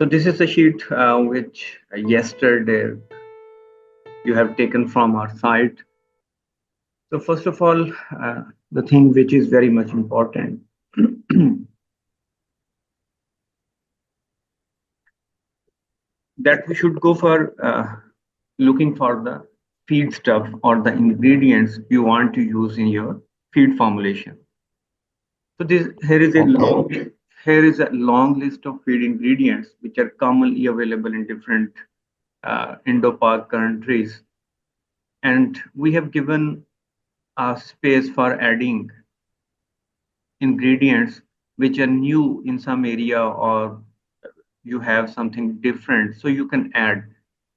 So this is a sheet which yesterday you have taken from our site. So first of all, the thing which is very much important that we should go for looking for the feed stuff or the ingredients you want to use in your feed formulation. So this Okay. here is a long list of feed ingredients which are commonly available in different Indo-Pak countries, and we have given a space for adding ingredients which are new in some area or you have something different, so you can add,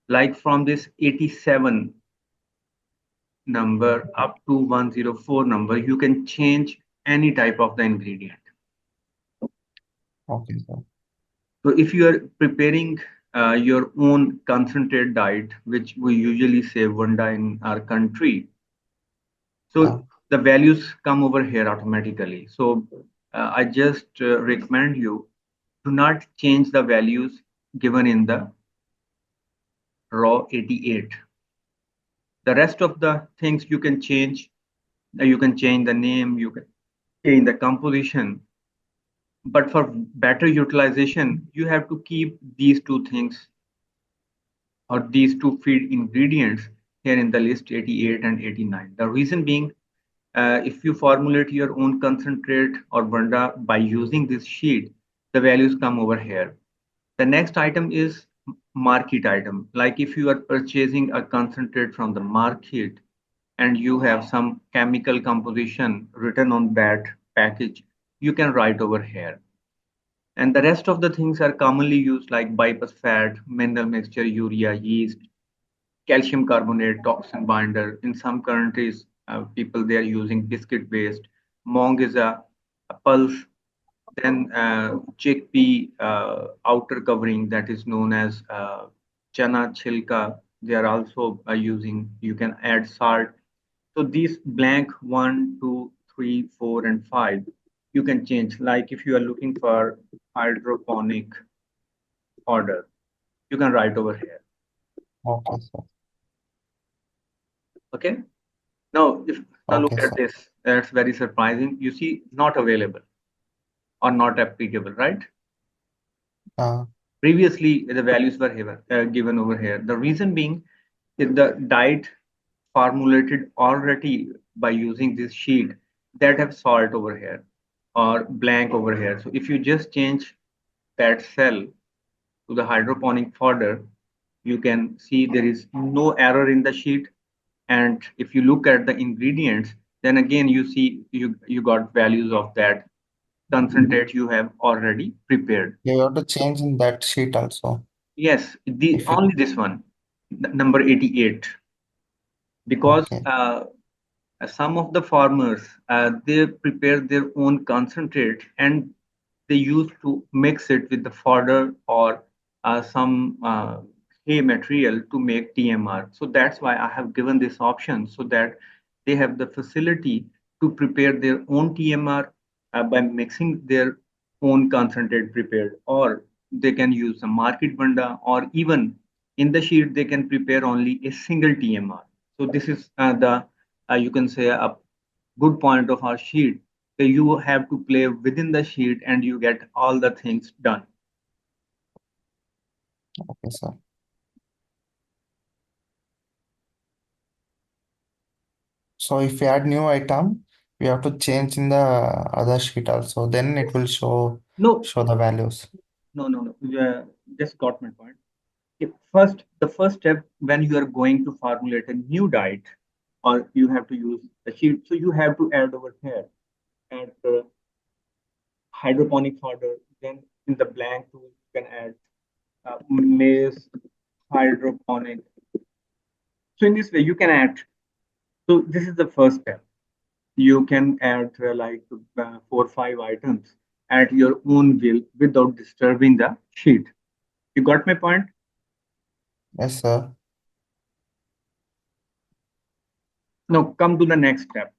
like from this 87 number up to 104 number, you can change any type of the ingredient. Okay, sir. So if you are preparing your own concentrate diet, which we usually say Vanda in our country, Yeah. so the values come over here automatically. So I just recommend you to not change the values given in the raw 88. The rest of the things you can change. You can change the name, you can change the composition, but for better utilization, you have to keep these two things or these two feed ingredients here in the list 88 and 89. The reason being, if you formulate your own concentrate or banda by using this sheet, the values come over here. The next item is market item. Like if you are purchasing a concentrate from the market and you have some chemical composition written on that package, you can write over here. And the rest of the things are commonly used like bypass fat, mineral mixture, urea, yeast, calcium carbonate, toxin binder. In some countries, people they are using biscuit based. Mong is a pulse. Then chickpea outer covering that is known as chana chilka. They are also using. You can add salt. So these blank 1, 2, 3, 4, and 5, you can change. Like if you are looking for hydroponic order, you can write over here. Okay, sir. Okay. Now, if now look Okay, at sir. this, that's very surprising. You see, not available or not applicable, right? Uh, Previously, the values were given over here. The reason being is the diet formulated already by using this sheet that have salt over here or blank over here. So if you just change that cell to the hydroponic fodder, you can see there is no error in the sheet. And if you look at the ingredients, then again you see you got values of that concentrate you have already prepared. you have to change in that sheet also. Yes, the If it only this one, number 88, because okay. some of the farmers they prepare their own concentrate and they used to mix it with the fodder or some hay material to make TMR. So that's why I have given this option so that they have the facility to prepare their own TMR by mixing their own concentrate prepared, or they can use a market banda, or even in the sheet they can prepare only a single TMR. So this is the you can say a good point of our sheet. So you have to play within the sheet and you get all the things done. Okay, sir. So if we add new item, we have to change in the other sheet also. Then it will No, show the values. no. Just got my point. The first step when you are going to formulate a new diet, or you have to use a sheet, so you have to add over here, add the hydroponic fodder. Then in the blank tool, you can add maize hydroponic. So in this way, you can add. So this is the first step. You can add like 4 or 5 items at your own will without disturbing the sheet. You got my point? Yes, sir. Now come to the next step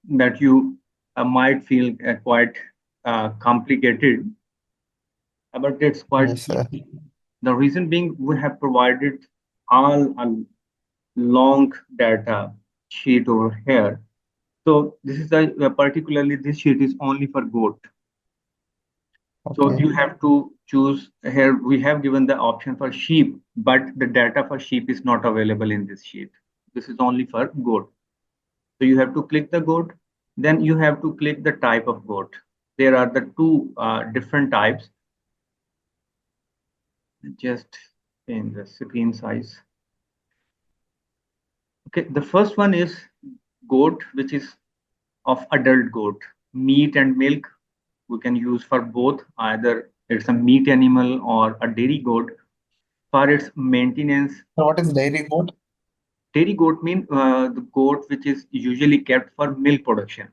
that you might feel quite complicated. but it's quite Yes, sir. easy. The reason being we have provided all a long data sheet over here. So this is particularly this sheet is only for goat. So Okay. you have to choose here. We have given the option for sheep, but the data for sheep is not available in this sheet. This is only for goat. So you have to click the goat. Then you have to click the type of goat. There are the two different types. Just in the screen size. Okay, the first one is goat, which is of adult goat. Meat and milk we can use for both. Either it's a meat animal or a dairy goat. For its maintenance, So what is dairy goat? dairy goat mean the goat which is usually kept for milk production.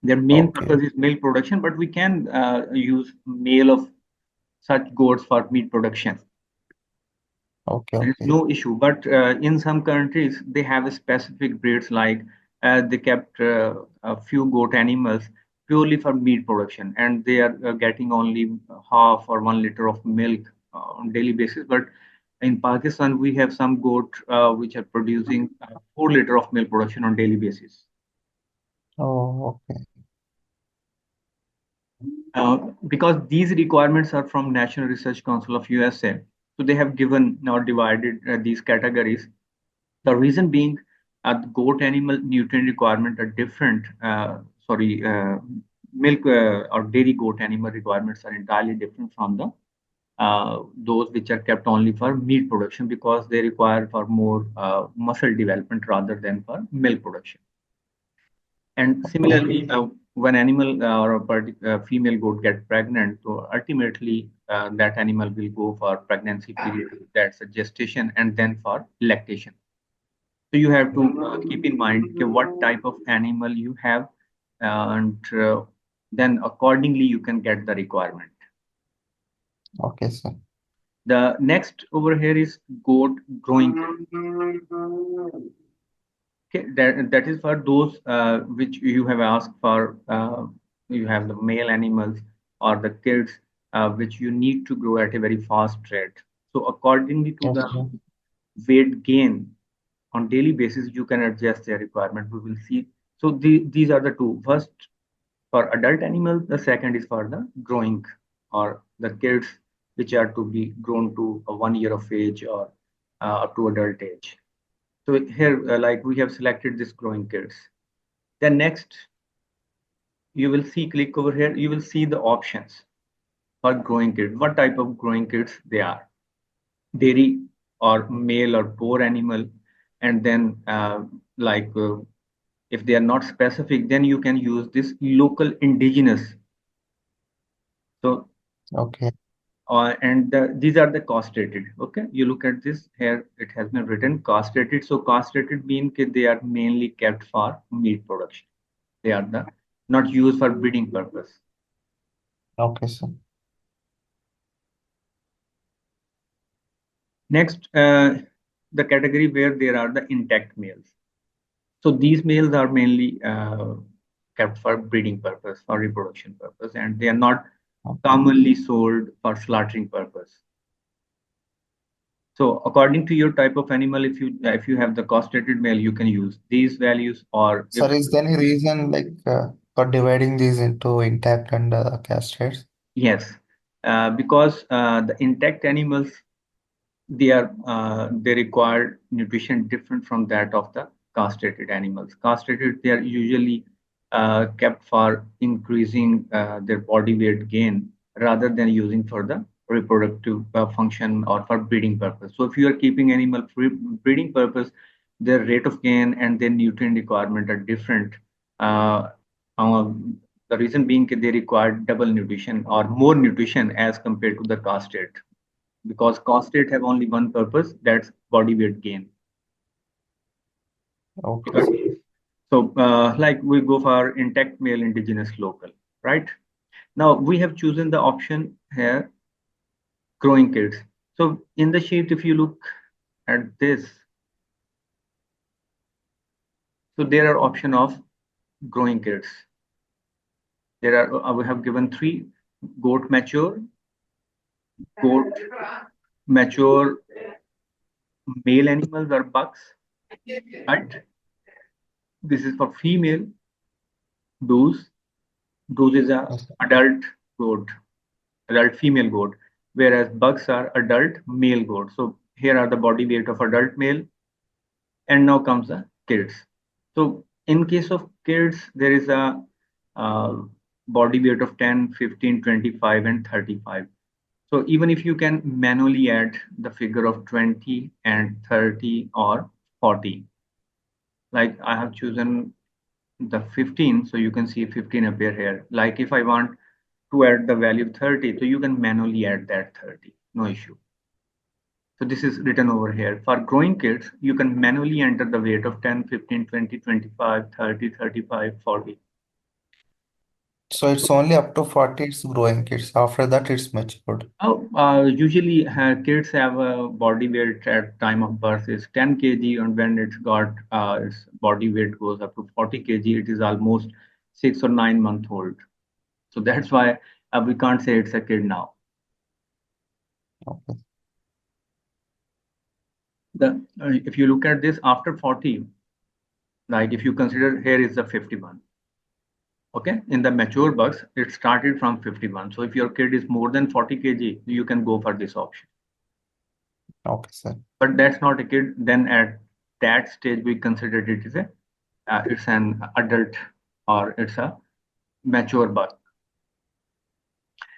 Their main Okay. purpose is milk production, but we can use male of such goats for meat production. Okay. There is Okay. no issue, but in some countries they have specific breeds like they kept a few goat animals purely for meat production, and they are getting only half or 1 liter of milk on daily basis. But in Pakistan, we have some goat which are producing 4 liter of milk production on daily basis. Oh, okay. Because these requirements are from National Research Council of USA, so they have given or divided these categories. The reason being, goat animal nutrient requirement are different. Milk or dairy goat animal requirements are entirely different from the those which are kept only for meat production because they require for more muscle development rather than for milk production. And Okay. similarly, when animal or a female goat get pregnant, so ultimately that animal will go for pregnancy period, that's a gestation, and then for lactation. So you have to keep in mind okay, what type of animal you have, and then accordingly you can get the requirement. Okay, sir. The next over here is goat growing. Okay, that is for those which you have asked for. You have the male animals or the kids which you need to grow at a very fast rate. So accordingly to the Okay. weight gain on daily basis, you can adjust their requirement. We will see. So these are the two. First for adult animals, the second is for the growing or the kids which are to be grown to a 1 year of age or up to adult age. So here, like we have selected this growing kids. Then next, you will see, click over here, you will see the options for growing kids. What type of growing kids they are? Dairy or male or boar animal. And then if they are not specific, then you can use this local indigenous. So Okay. these are the castrated. Okay, you look at this here, it has been written castrated. So castrated mean that they are mainly kept for meat production. They are the not used for breeding purpose. Okay, sir. Next, the category where there are the intact males. So these males are mainly kept for breeding purpose, for reproduction purpose, and they are not Okay. commonly sold for slaughtering purpose. So according to your type of animal, if you have the castrated male, you can use these values, or if Sir, is there any reason like for dividing these into intact and castrates? yes, because the intact animals they require nutrition different from that of the castrated animals. Castrated they are usually kept for increasing their body weight gain rather than using for the reproductive function or for breeding purpose. So if you are keeping animal for breeding purpose, their rate of gain and their nutrient requirement are different. Uh, the reason being that they require double nutrition or more nutrition as compared to the castrate, because castrate have only one purpose, that's body weight gain. Okay, sir. So like we go for intact male indigenous local, right? Now we have chosen the option here, growing kids. So in the sheet, if you look at this, so there are option of growing kids. There are we have given three: goat mature, goat, mature male animals or bucks, right? This is for female. Does Does is a Yes. adult goat, adult female goat, whereas bucks are adult male goat. So here are the body weight of adult male, and now comes the kids. So in case of kids, there is a uh, body weight of 10, 15, 25, and 35. So even if you can manually add the figure of 20 and 30 or 40, like I have chosen the 15, so you can see 15 appear here. Like if I want to add the value 30, so you can manually add that 30, no issue. So this is written over here. For growing kids, you can manually enter the weight of 10, 15, 20, 25, 30, 35, 40. So it's only up to 40, it's growing kids. After that, it's matured. Oh, usually kids have a body weight at time of birth is 10 kg, and when it's got its body weight goes up to 40 kg, it is almost 6 or 9 month old. So that's why we can't say it's a kid now. Okay. If you look at this after 40, like if you consider here is the 51. Okay, in the mature bucks, it started from 51. So if your kid is more than 40 kg, you can go for this option. Okay, sir. But that's not a kid. Then at that stage, we consider it is a it's an adult or it's a mature buck.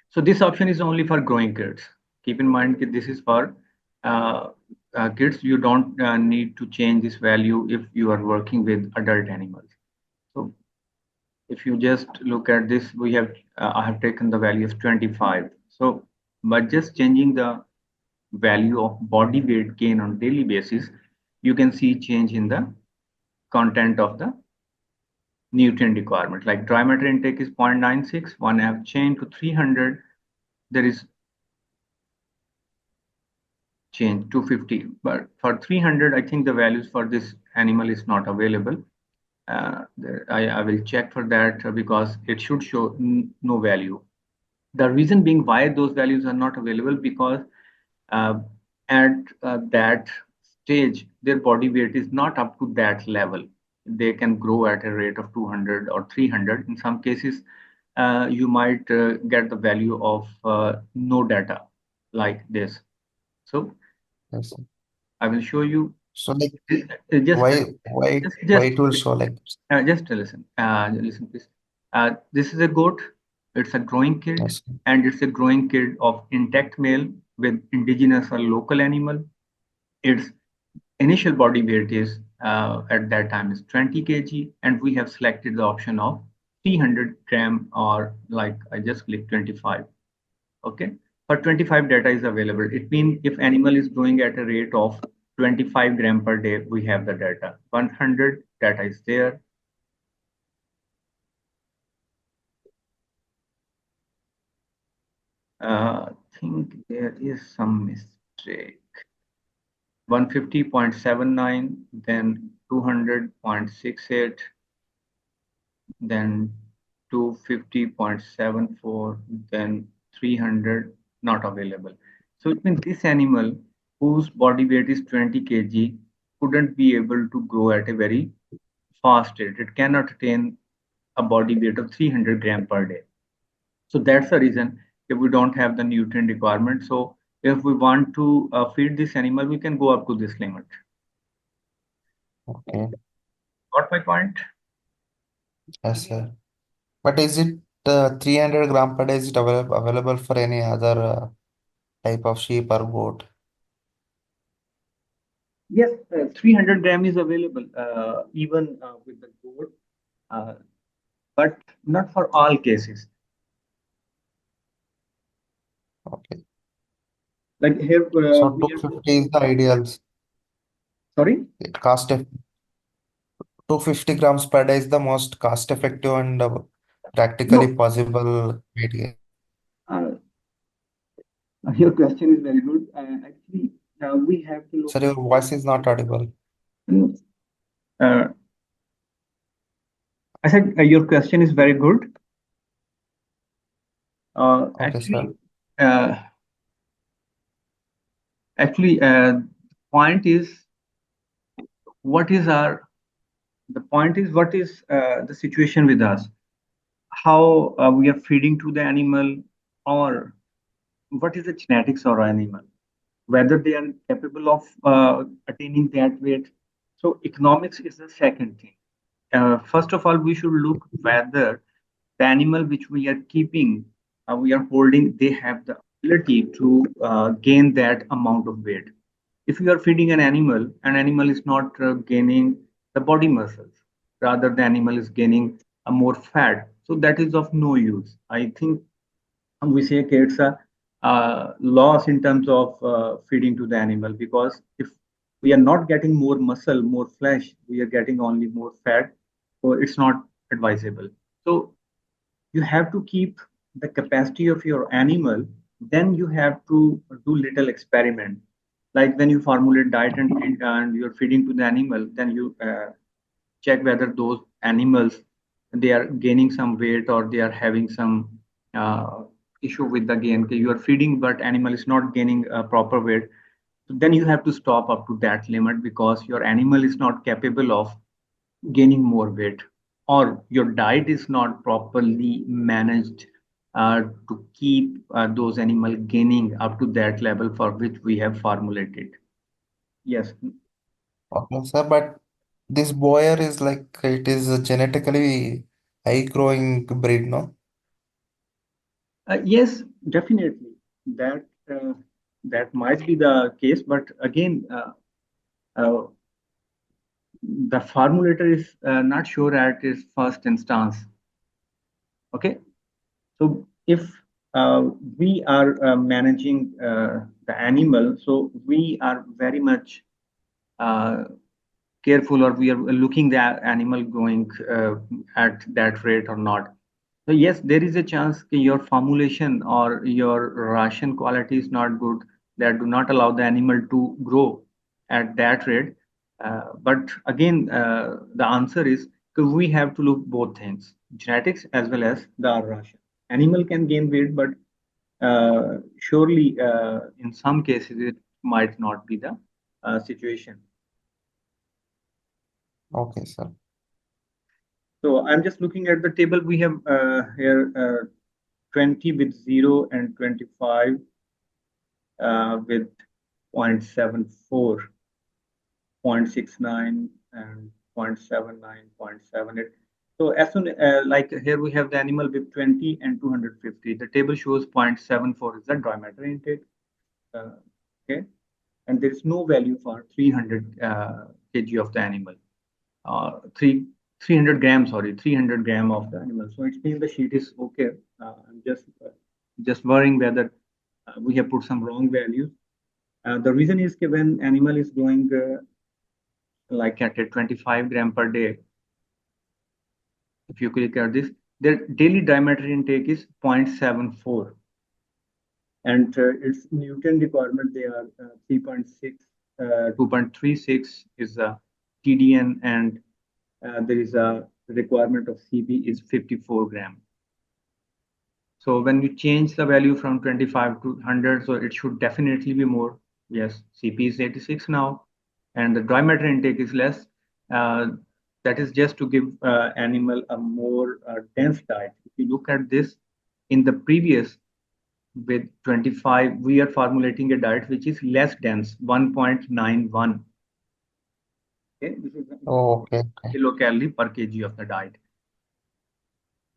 So this option is only for growing kids. Keep in mind that this is for uh, kids. You don't need to change this value if you are working with adult animals. So if you just look at this, we have I have taken the value of 25. So by just changing the value of body weight gain on daily basis, you can see change in the content of the nutrient requirement. Like dry matter intake is 0.96, one have changed to 300, there is change 250. But for 300, I think the values for this animal is not available. I will check for that because it should show no value. The reason being why those values are not available because uh, at that stage, their body weight is not up to that level. They can grow at a rate of 200 or 300. In some cases, you might get the value of no data like this. So Yes, sir. I will show you. So like Just why it will show like this? just listen. Listen, please. This is a goat. It's a growing kid, Yes, sir. and it's a growing kid of intact male with indigenous or local animal. Its initial body weight is at that time is 20 kg, and we have selected the option of 300 gram or like I just click 25. Okay, for 25 data is available. It means if animal is growing at a rate of 25 gram per day, we have the data. 100 data is there. I think there is some mistake. 150.79, then 200.68, then 250.74, then 300, not available. So it means this animal whose body weight is 20 kg couldn't be able to grow at a very fast rate. It cannot attain a body weight of 300 gram per day. So that's the reason if we don't have the nutrient requirement. So if we want to feed this animal, we can go up to this limit. Okay. Got my point? Yes, sir. But is it 300 gram per day, is it available for any other type of sheep or goat? Yes, 300 gram is available even with the goat, uh, but not for all cases. Okay. Like here, So we have, 250 is the ideal. sorry? It cost of 250 grams per day is the most cost effective and No, practically possible weight gain. uh, your question is very good. Actually, we have to look Sir, your voice is not audible. at. Uh, I said your question is very good. Okay, sir. Actually, uh, Actually, point is what is our the point is what is the situation with us, how we are feeding to the animal, or what is the genetics of our animal, whether they are capable of attaining that weight. So economics is the second thing. First of all, we should look whether the animal which we are keeping, we are holding, they have the ability to gain that amount of weight. If you are feeding an animal is not gaining the body muscles, rather the animal is gaining a more fat. So that is of no use. I think we say okay, it's a loss in terms of feeding to the animal, because if we are not getting more muscle, more flesh, we are getting only more fat, so it's not advisable. So you have to keep the capacity of your animal. Then you have to do little experiment, like when you formulate diet and feed, and you're feeding to the animal, then you check whether those animals, they are gaining some weight or they are having some uh, issue with the gain. Okay, you are feeding but animal is not gaining proper weight, so then you have to stop up to that limit, because your animal is not capable of gaining more weight, or your diet is not properly managed to keep those animal gaining up to that level for which we have formulated. Yes. Okay, sir, but this boyer is like it is a genetically high growing breed, no? Yes, definitely. That that might be the case, but again, uh, the formulator is not sure at its first instance. Okay, so if we are managing the animal, so we are very much uh, careful, or we are looking the animal going at that rate or not. So yes, there is a chance that your formulation or your ration quality is not good, that do not allow the animal to grow at that rate. But again, the answer is we have to look both things, genetics as well as the ration. Animal can gain weight, but surely in some cases it might not be the situation. Okay, sir. So I'm just looking at the table. We have here 20 with 0 and 25 with 0.74, 0.69, and 0.79, 0.78. So as soon like here we have the animal with 20 and 250. The table shows 0.74 is the dry matter intake. Uh, okay, and there is no value for 300 kg of the animal. 3 300 grams, sorry, 300 gram of the animal. So it means the sheet is okay. I'm just worrying whether we have put some wrong values. The reason is that when animal is growing like at a 25 gram per day, if you click at this, their daily diameter intake is 0.74, and its nutrient requirement, they are 3.6, 2.36 is TDN, and there is a requirement of CP is 54 gram. So when you change the value from 25 to 100, so it should definitely be more. Yes, CP is 86 now, and the dry matter intake is less. Uh, that is just to give animal a more dense diet. If you look at this, in the previous with 25, we are formulating a diet which is less dense, 1.91. Okay, this is Oh, okay, okay. kilocalorie per kg of the diet.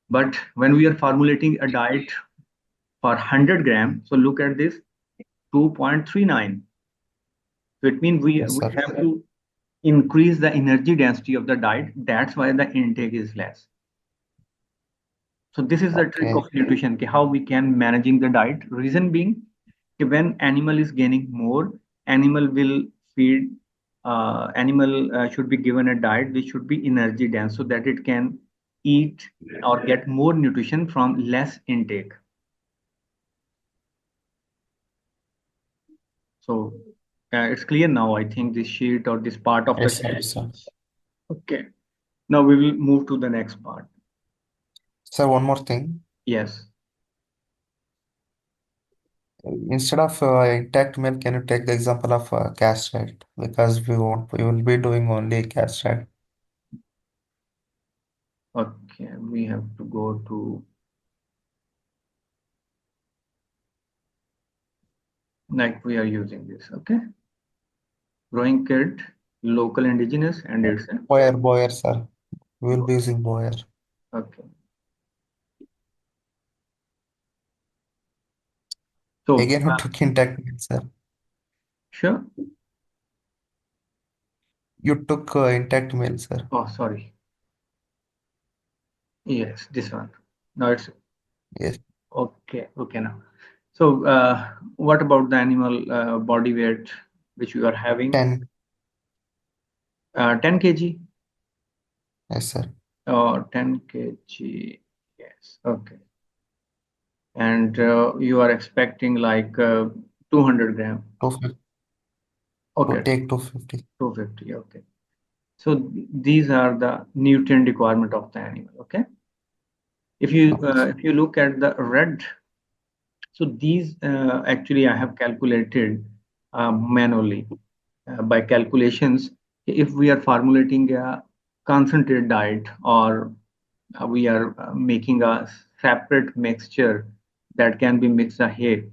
But when we are formulating a diet for 100 gram, so look at this, 2.39. So it means Yes, we sir. have to increase the energy density of the diet. That's why the intake is less. So this is the trick Okay. of nutrition, how we can managing the diet. Reason being, when animal is gaining more, animal will feed, animal should be given a diet which should be energy dense, so that it can eat or get more nutrition from less intake. So it's clear now, I think, this sheet or this part of the Yes, sir. sheet. Yes, sir. Okay. Now we will move to the next part. Sir, one more thing. Yes. Instead of intact milk, can you take the example of castrate? Because we will be doing only castrate. Okay, we have to go to, like we are using this, okay? Growing kit, local indigenous, and it's a, Boyer, sir. We will be using Boyer. okay. So, Again, who took intact milk, sir? sure. You took intact milk, sir. Oh, sorry. Yes, this one. Now it's Yes, okay. Okay now. So, what about the animal body weight which you are having? 10. 10 kg Yes, sir. or 10 kg? Yes. Okay. And you are expecting like 200 gram. 250. To Okay, take 250. 250. Okay. So these are the nutrient requirement of the animal. Okay. Okay, sir. If you look at the red, so these actually I have calculated manually by calculations. If we are formulating a concentrate diet or we are making a separate mixture that can be mixed ahead.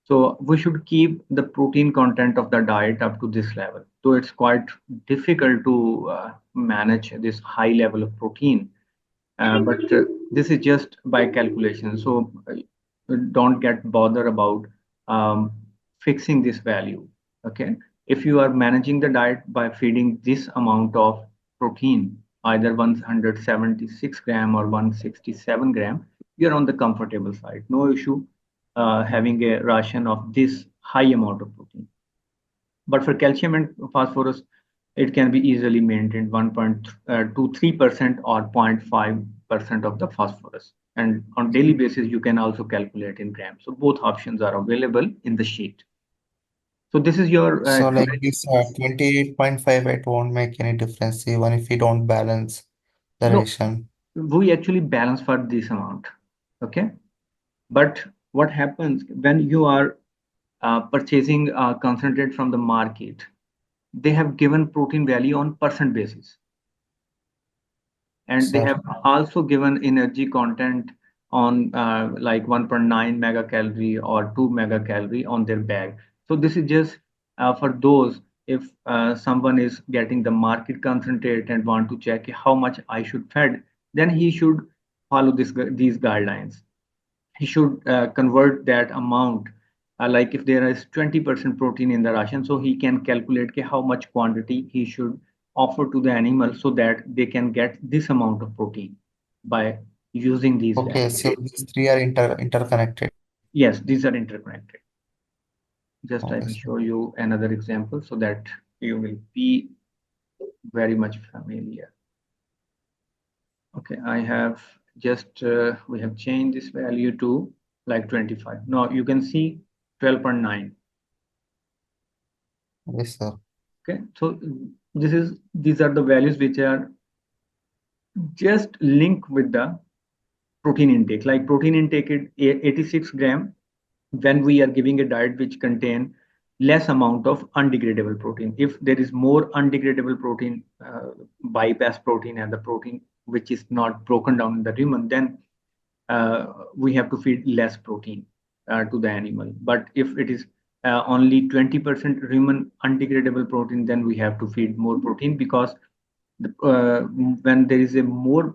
So we should keep the protein content of the diet up to this level. So it's quite difficult to manage this high level of protein, but this is just by calculation. So don't get bothered about um, fixing this value. Okay. If you are managing the diet by feeding this amount of protein, either 176 gram or 167 gram, you're on the comfortable side. No issue having a ration of this high amount of protein. But for calcium and phosphorus, it can be easily maintained 1.23% or 0.5% of the phosphorus. And on daily basis, you can also calculate in grams. So both options are available in the sheet. So this is your So like this 28.5, it won't make any difference even if we don't balance the no, ration. we actually balance for this amount. Okay. But what happens when you are purchasing concentrate from the market? They have given protein value on percent basis, and they Sir, have also given energy content on like 1.9 megacalorie or 2 megacalorie on their bag. So this is just for those if someone is getting the market concentrate and want to check how much I should fed, then he should follow these guidelines. He should convert that amount, like if there is 20% protein in the ration, so he can calculate how much quantity he should offer to the animal so that they can get this amount of protein by using these okay, values. so these three are interconnected. Yes, these are interconnected. Just I Okay, will sir. show you another example so that you will be very much familiar. Okay, I have just we have changed this value to like 25. Now you can see 12.9. Yes, sir. Okay, so these are the values which are just linked with the protein intake. Like protein intake is 86 gram when we are giving a diet which contain less amount of undegradable protein. If there is more undegradable protein, bypass protein and the protein which is not broken down in the rumen, then we have to feed less protein to the animal. But if it is only 20% rumen undegradable protein, then we have to feed more protein because when there is a more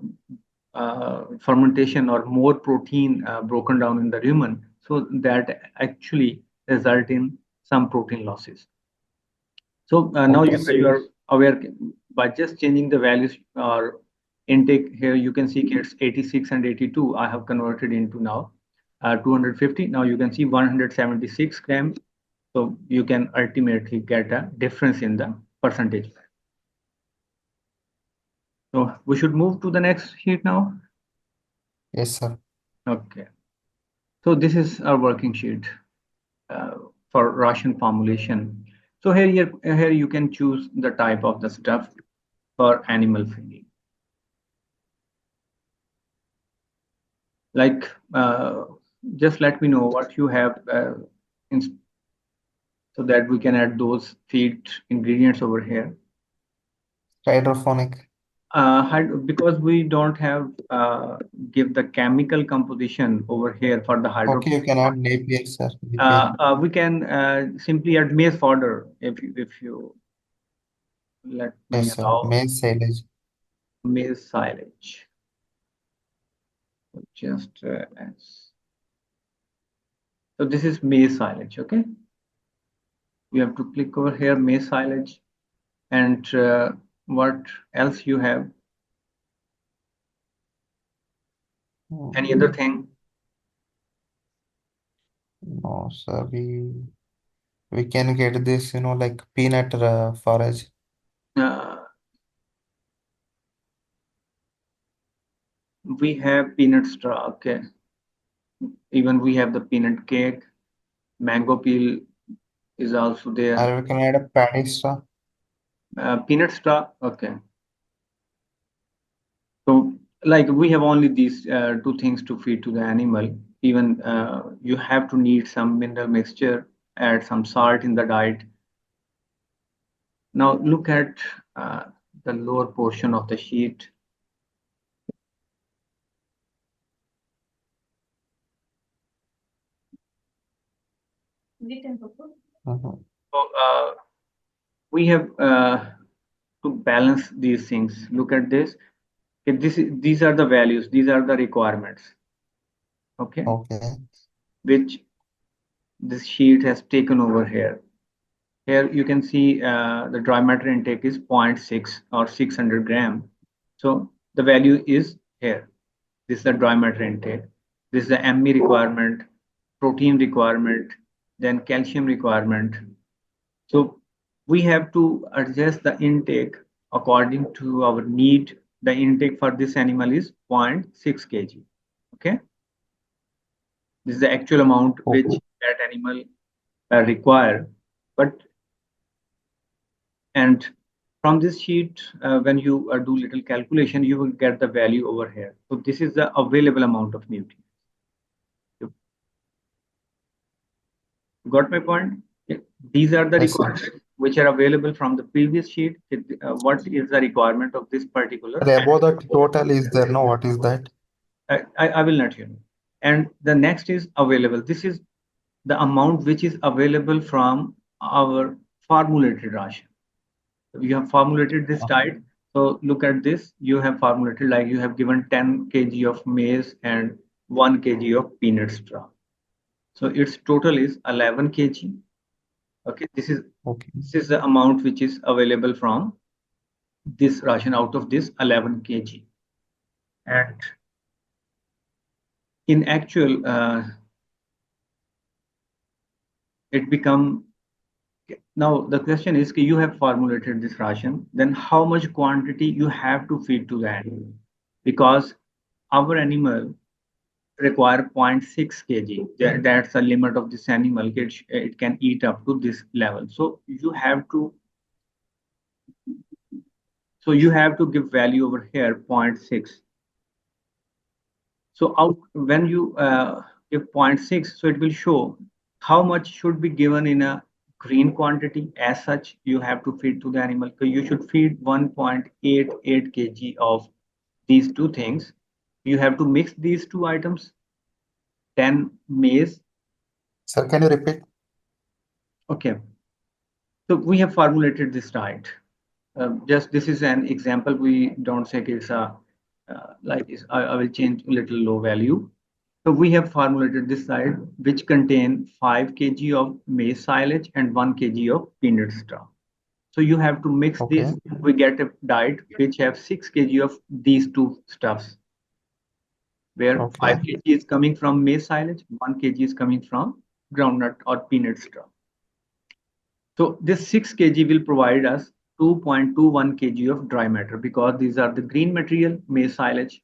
fermentation or more protein broken down in the rumen, so that actually result in some protein losses. So now Okay, you are aware by just changing the values or intake here, you can see it's 86 and 82. I have converted into now 250. Now you can see 176 grams. So you can ultimately get a difference in the percentage. So we should move to the next sheet now. yes, sir. Okay. So this is our working sheet uh, for ration formulation. So here you can choose the type of the stuff for animal feeding. Like just let me know what you have so that we can add those feed ingredients over here. Hydroponic. Because we don't have give the chemical composition over here for the Okay, you hydroponic. can add Napier, sir. Napier. We can simply add maize fodder if you let me Yes, sir. allow Maize silage. maize silage. Just so this is maize silage. Okay, you have to click over here maize silage, and what else you have? Any other Hmm. thing? No, sir. We can get this, like peanut forage. Uh, we have peanut straw. Okay, even we have the peanut cake. Mango peel is also there. Or we can add a paddy straw. Peanut straw. Okay, so like we have only these two things to feed to the animal. Even you have to need some mineral mixture, add some salt in the diet. Now look at uh, the lower portion of the sheet. Mhm. So we have to balance these things. Look at this. Okay, these are the values. These are the requirements. Okay, Okay. which this sheet has taken over here. Here you can see the dry matter intake is 0.6 or 600 gram. So the value is here. This is the dry matter intake. This is the ME requirement, protein requirement, then calcium requirement. So we have to adjust the intake according to our need. The intake for this animal is 0.6 kg. Okay, this is the actual amount which Okay. that animal require. But and from this sheet, when you do little calculation, you will get the value over here. So this is the available amount of nutrients. You got my point? Yeah. These are the Yes, sir. requirements which are available from the previous sheet. What is the requirement of this particular? Sir, above that total is there, no? What is that? I will let you know. And the next is available. This is the amount which is available from our formulated ration. You have formulated this diet. So look at this. You have formulated like you have given 10 kg of maize and 1 kg of peanut straw. So its total is 11 kg. Okay, Okay. this is the amount which is available from this ration out of this 11 kg. And in actual, it become now the question is you have formulated this ration, then how much quantity you have to feed to the animal? Because our animal require zero point 0.6 kg. That's the limit of this animal. It can eat up to this level. So you have to give value over here 0 0.6. So out when you give zero point 0.6, so it will show how much should be given in a green quantity. As such, you have to feed to the animal. So you should feed 1.88 kg of these two things. You have to mix these two items, 10 maize. Sir, can you repeat? Okay, so we have formulated this diet. Just this is an example. We don't say it's a I will change a little low value. So we have formulated this diet which contain 5 kg of maize silage and 1 kg of peanut straw. So you have to mix this. Okay. We get a diet which have 6 kg of these two stuffs, where 5 Okay. kg is coming from maize silage, 1 kg is coming from groundnut or peanut straw. So this 6 kg will provide us 2.21 kg of dry matter because these are the green material, maize silage.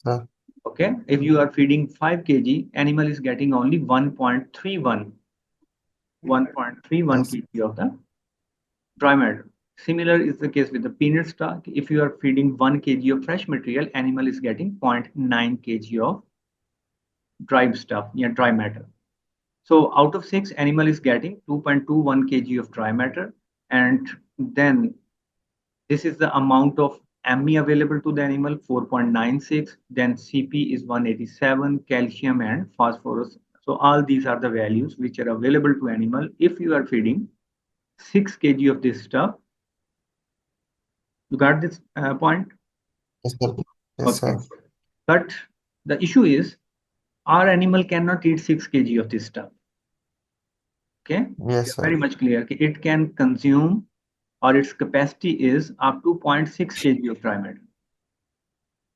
Sir. Okay, if you are feeding 5 kg, animal is getting only 1.31 Yes. kg of the dry matter. Similar is the case with the peanut stock. If you are feeding 1 kg of fresh material, animal is getting 0.9 kg of dry stuff, yeah, dry matter. So out of 6, animal is getting 2.21 kg of dry matter, and then this is the amount of Me available to the animal, 4.96. Then Cp is 187, calcium and phosphorus. So all these are the values which are available to animal if you are feeding 6 kg of this stuff. You got this point? Yes, sir. Yes, Okay. sir. But the issue is our animal cannot eat 6 kg of this stuff. Okay. We Yes, are sir. very much clear. It can consume, or its capacity is up to 0.6 kg of dry matter.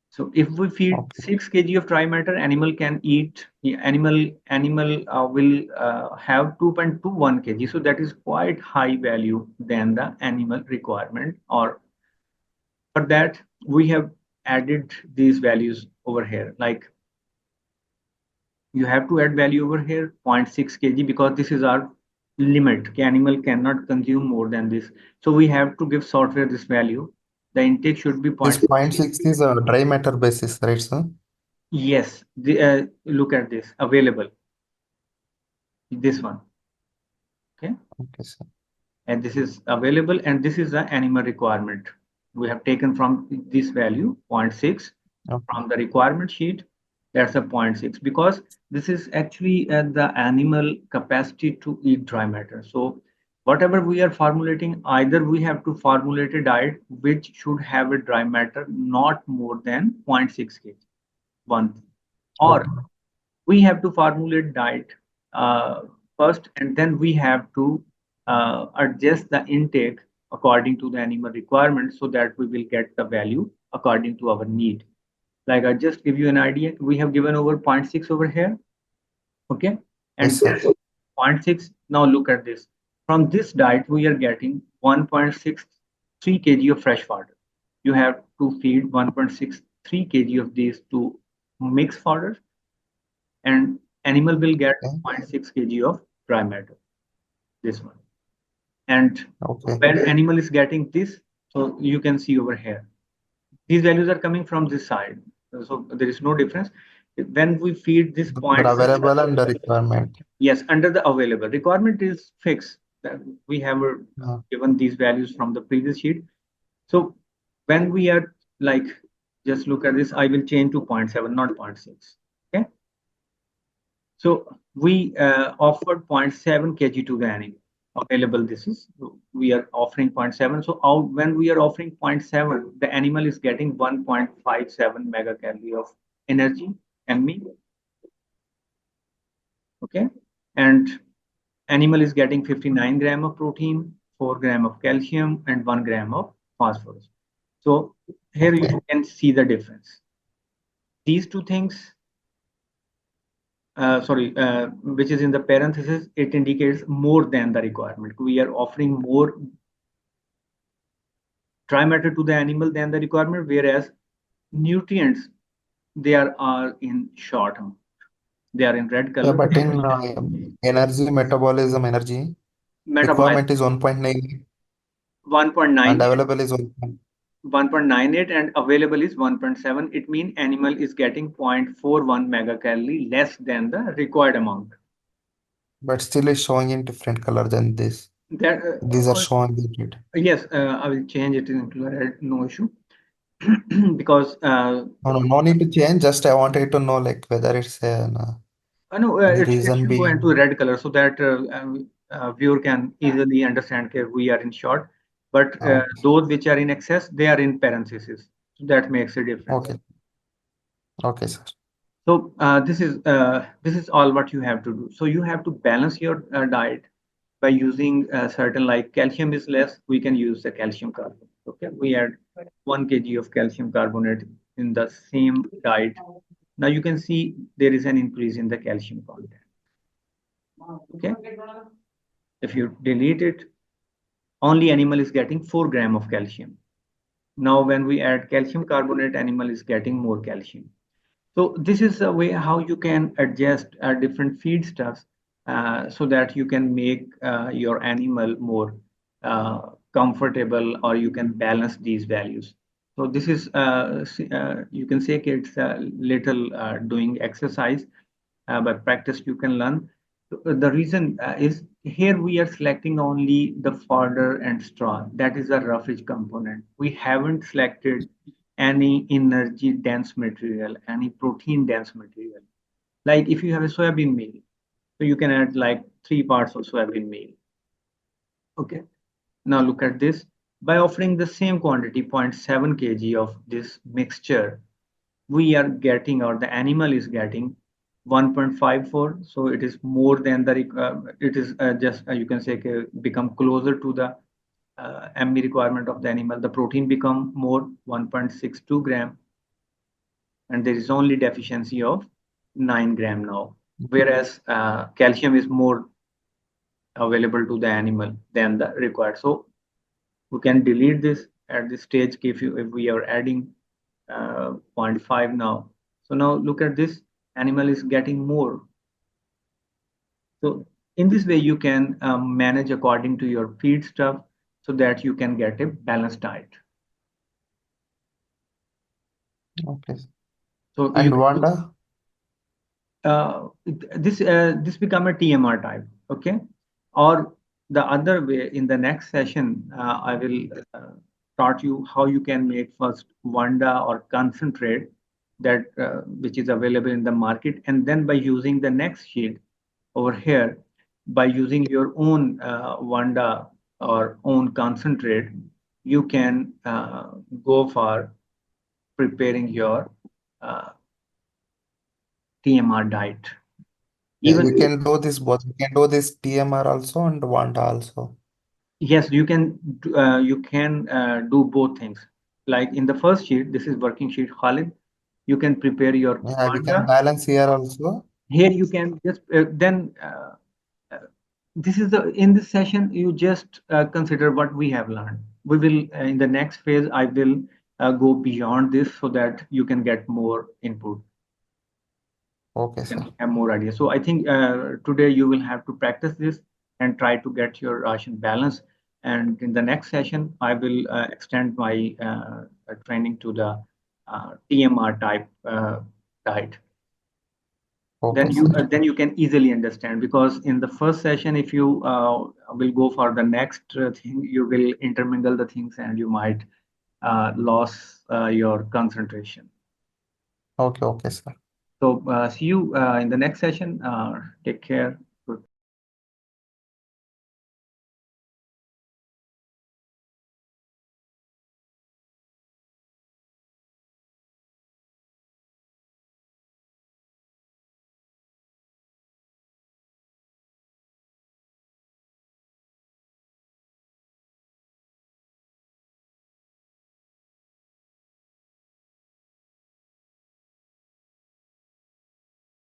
So if we feed Okay. 6 kg of dry matter, animal can eat, animal will have 2.21 kg. So that is quite high value than the animal requirement. Or for that, we have added these values over here. Like you have to add value over here 0.6 kg because this is our limit. The animal cannot consume more than this. So we have to give software this value. The intake should be This 0.6. 0.6 is a dry matter basis, right, sir? Yes, look at this available. This one, okay, Okay, sir. and this is available, and this is the animal requirement. We have taken from this value 0.6 Okay. from the requirement sheet. That's a 0.6 because this is actually the animal capacity to eat dry matter. So whatever we are formulating, either we have to formulate a diet which should have a dry matter not more than 0.6 kg, one, or Okay. we have to formulate diet uh, first, and then we have to adjust the intake according to the animal requirement so that we will get the value according to our need. Like I just give you an idea, we have given over 0.6 over here, okay, and Yes, sir. this 0.6. Now look at this. From this diet, we are getting 1.63 kg of fresh fodder. You have to feed 1.63 kg of these to mixed fodder, and animal will get Okay. 0.6 kg of dry matter, this one. And Okay. when animal is getting this, so you can see over here, these values are coming from this side. So there is no difference. When we feed this The 0.6, available and the requirement. yes, under the available, requirement is fixed. That we have given these values from the previous sheet. So when we are like, just look at this, I will change to 0.7, not 0.6. Okay. So we offered 0.7 kg to the animal available. This is, we are offering 0.7. So out, when we are offering 0.7, the animal is getting 1.57 megacalorie of energy, ME. Okay. And animal is getting 59 gram of protein, 4 gram of calcium, and 1 gram of phosphorus. So here Okay. you can see the difference. These two things, which is in the parenthesis, it indicates more than the requirement. We are offering more dry matter to the animal than the requirement, whereas nutrients, they are in short amount. They are in red Yeah, color. but in energy, metabolism, energy, Metabolize requirement is 1.9 and 1.98, available is 1. 1.98 and available is 1.7. It means animal is getting 0.41 megacalorie less than the required amount. But still is showing in different color than this. That These are showing it. yes, I will change it into red, no issue. Because No, no, no need to change. Just I wanted to know like whether it's no, any it reason should go into being. red color so that viewer can easily understand that we are in short. But those which are in excess, they are in parentheses. So that makes a difference. Okay. Okay, sir. So this is all what you have to do. So you have to balance your diet by using certain, like calcium is less, we can use the calcium carbonate. Okay, we add 1 kg of calcium carbonate in the same diet. Now you can see there is an increase in the calcium content. Okay, if you delete it, only animal is getting 4 gram of calcium. Now when we add calcium carbonate, animal is getting more calcium. So this is a way how you can adjust different feedstuffs so that you can make your animal more uh, comfortable, or you can balance these values. So this is, you can say it's a little doing exercise. By practice, you can learn. The reason is here we are selecting only the fodder and straw. That is a roughage component. We haven't selected any energy dense material, any protein dense material. Like if you have a soybean meal, so you can add like 3 parts of soybean meal. Okay. Now look at this. By offering the same quantity, 0.7 kg of this mixture, we are getting, or the animal is getting 1.54. So it is more than the it is just you can say become closer to the ME requirement of the animal. The protein become more 1.62 gram, and there is only deficiency of 9 gram now, whereas calcium is more available to the animal than the required. So we can delete this at this stage if we are adding zero point 0.5 now. So now look at this, animal is getting more. So in this way you can manage according to your feed stuff so that you can get a balanced diet. Okay. So you And can do Wanda? this become a TMR type, okay? Or the other way, in the next session, I will taught you how you can make first Vanda or concentrate that which is available in the market, and then by using the next sheet over here, by using your own Vanda or own concentrate, you can go for preparing your uh, TMR diet. Yeah, Even you can do this both. You can do this TMR also and Wanda also. yes, you can do both things. Like in the first sheet, this is working sheet, Khalid. You can prepare your Yeah, we can panda. balance here also. Here you can just then this is the in this session you just consider what we have learned. We will in the next phase I will go beyond this so that you can get more input. Okay, You sir. can have more ideas. So I think today you will have to practice this and try to get your ration balance. And in the next session, I will extend my training to the TMR type diet. Okay, sir. Then you can easily understand, because in the first session, if you will go for the next thing, you will intermingle the things and you might lose your concentration. Okay, okay, sir. So see you in the next session. Take care.